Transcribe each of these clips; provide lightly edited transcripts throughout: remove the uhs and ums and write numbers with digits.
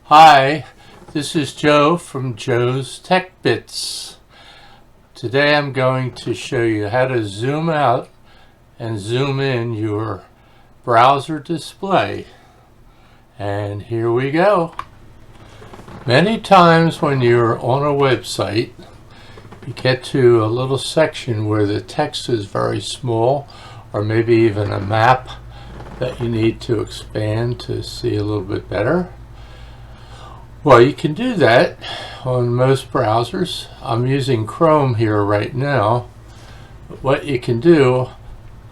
Hi, this is Joe from Joe's Tech Bits. Today I'm going to show you how to zoom out and zoom in your browser display. And here we go. Many times when you're on a website, you get to a little section where the text is very small, or maybe even a map that you need to expand to see a little bit better. Well, you can do that on most browsers. I'm using Chrome here right now. But what you can do,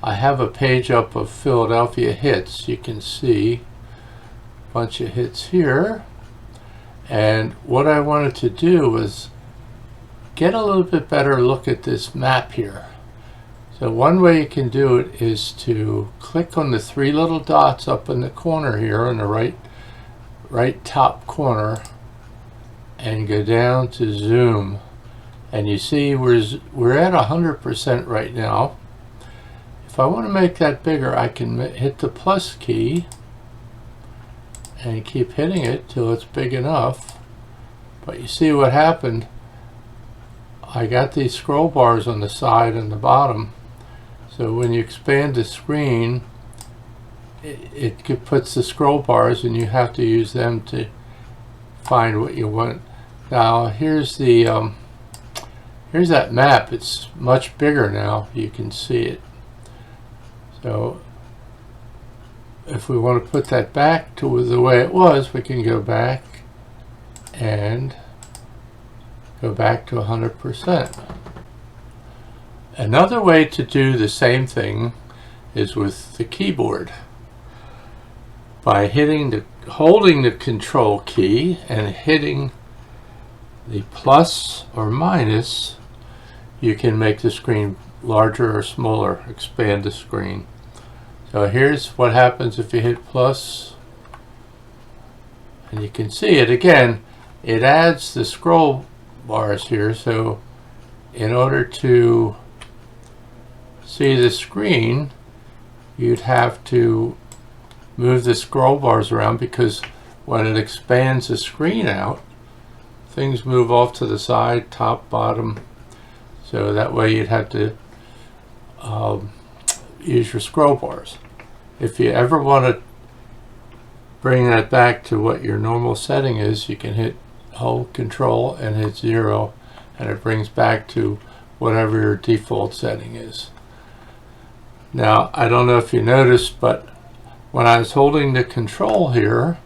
I have a page up of Philadelphia hits. You can see a bunch of hits here. And what I wanted to do was get a little bit better look at this map here. So one way you can do it is to click on the three little dots up in the corner here on the right top corner and go down to zoom, and you see we're at 100% right now. If I want to make that bigger, I can hit the plus key and keep hitting it till it's big enough. But you see what happened, I got these scroll bars on the side and the bottom, so when you expand the screen it puts the scroll bars and you have to use them to find what you want. Now here's the here's that map. It's much bigger now. You can see it. So if we want to put that back to the way it was, we can go back and go back to 100%. Another way to do the same thing is with the keyboard. By holding the control key and hitting the plus or minus, you can make the screen larger or smaller, expand the screen. So here's what happens if you hit plus, and you can see it again. It adds the scroll bars here, so in order to see the screen, you'd have to move the scroll bars around, because when it expands the screen out, things move off to the side, top, bottom, so that way you'd have to use your scroll bars. If you ever want to bring that back to what your normal setting is, you can hold control and hit 0, and it brings back to whatever your default setting is. Now, I don't know if you noticed, but when I was holding the control here,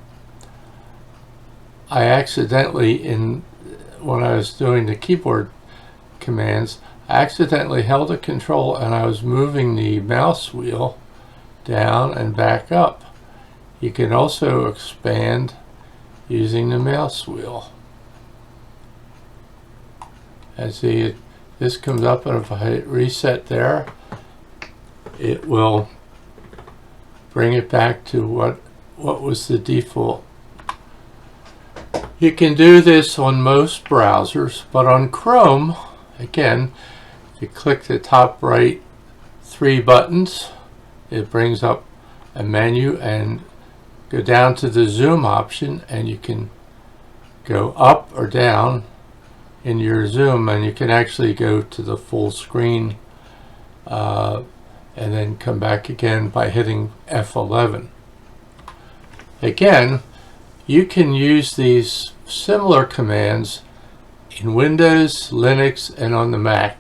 I accidentally, when I was doing the keyboard commands, I accidentally held the control and I was moving the mouse wheel down and back up. You can also expand using the mouse wheel. And see, this comes up, and if I hit reset there, it will bring it back to what was the default. You can do this on most browsers, but on Chrome, again, if you click the top right 3 buttons, it brings up a menu, and go down to the zoom option, and you can go up or down in your zoom, and you can actually go to the full screen and then come back again by hitting F11. Again, you can use these similar commands in Windows, Linux, and on the Mac.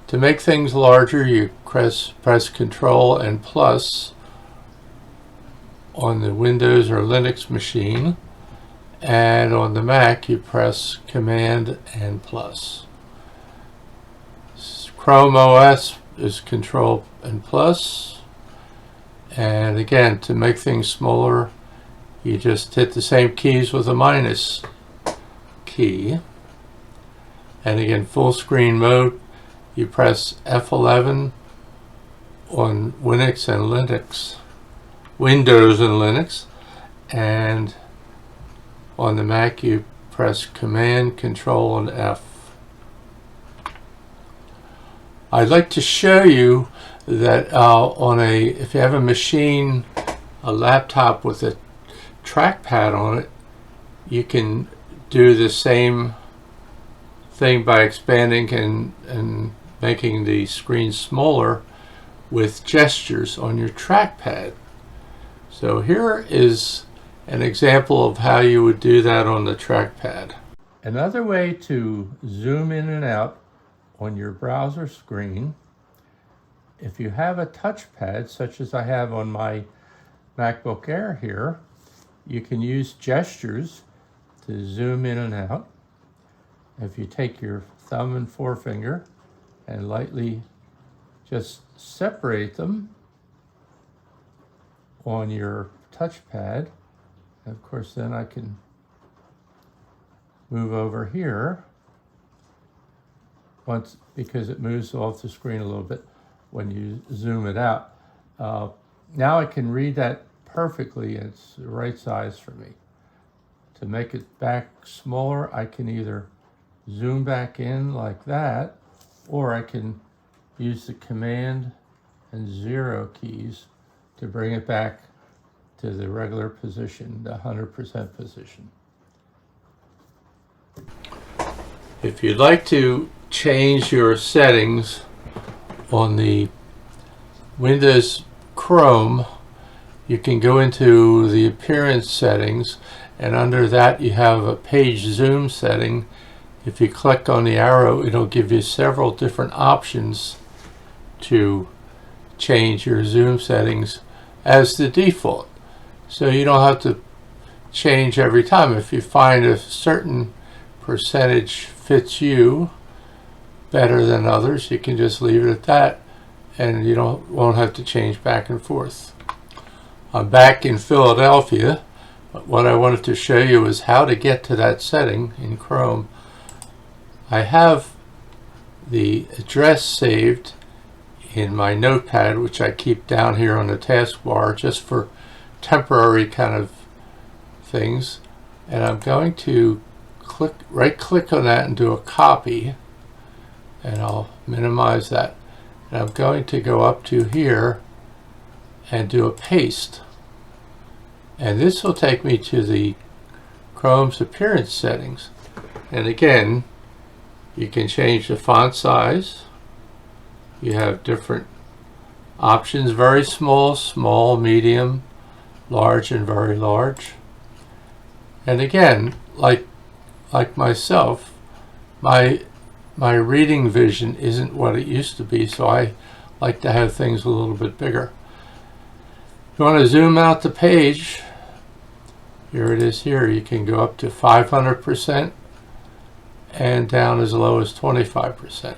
To make things larger, you press Control and plus on the Windows or Linux machine, and on the Mac you press Command and plus. Chrome OS is Control and plus, and again, to make things smaller, you just hit the same keys with a minus key. And again, full screen mode, you press F11 on Windows and Linux, and on the Mac you press Command, Control, and F. I'd like to show you that if you have a machine, a laptop with a trackpad on it, you can do the same thing by expanding and making the screen smaller with gestures on your trackpad. So here is an example of how you would do that on the trackpad. Another way to zoom in and out on your browser screen, if you have a touchpad such as I have on my MacBook Air here, you can use gestures to zoom in and out. If you take your thumb and forefinger and lightly just separate them on your touchpad, of course then I can move over here once, because it moves off the screen a little bit when you zoom it out. Now I can read that perfectly. It's the right size for me. To make it back smaller, I can either zoom back in like that, or I can use the Command and 0 keys to bring it back to the regular position, the 100% position. If you'd like to change your settings on the Windows Chrome, you can go into the appearance settings, and under that you have a page zoom setting. If you click on the arrow, it'll give you several different options to change your zoom settings as the default. So you don't have to change every time. If you find a certain percentage fits you better than others, you can just leave it at that, and you won't have to change back and forth. I'm back in Philadelphia. What I wanted to show you is how to get to that setting in Chrome. I have the address saved in my notepad, which I keep down here on the taskbar just for temporary kind of things, and I'm going to right click on that and do a copy, and I'll minimize that, and I'm going to go up to here and do a paste, and this will take me to the Chrome's appearance settings. And again, you can change the font size. You have different options: very small, small, medium, large, and very large. And again, like myself, my reading vision isn't what it used to be, so I like to have things a little bit bigger. If you want to zoom out the page, here it is here. You can go up to 500% and down as low as 25%.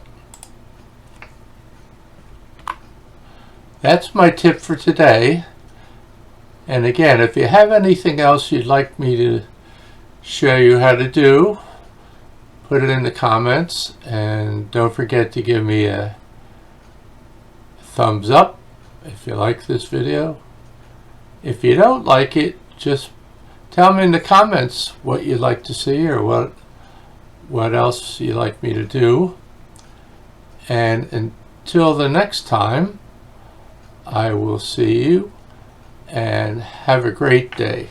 That's my tip for today. And again, if you have anything else you'd like me to show you how to do, put it in the comments, and don't forget to give me a thumbs up if you like this video. If you don't like it, just tell me in the comments what you'd like to see, or what else you'd like me to do. And until the next time, I will see you, and have a great day.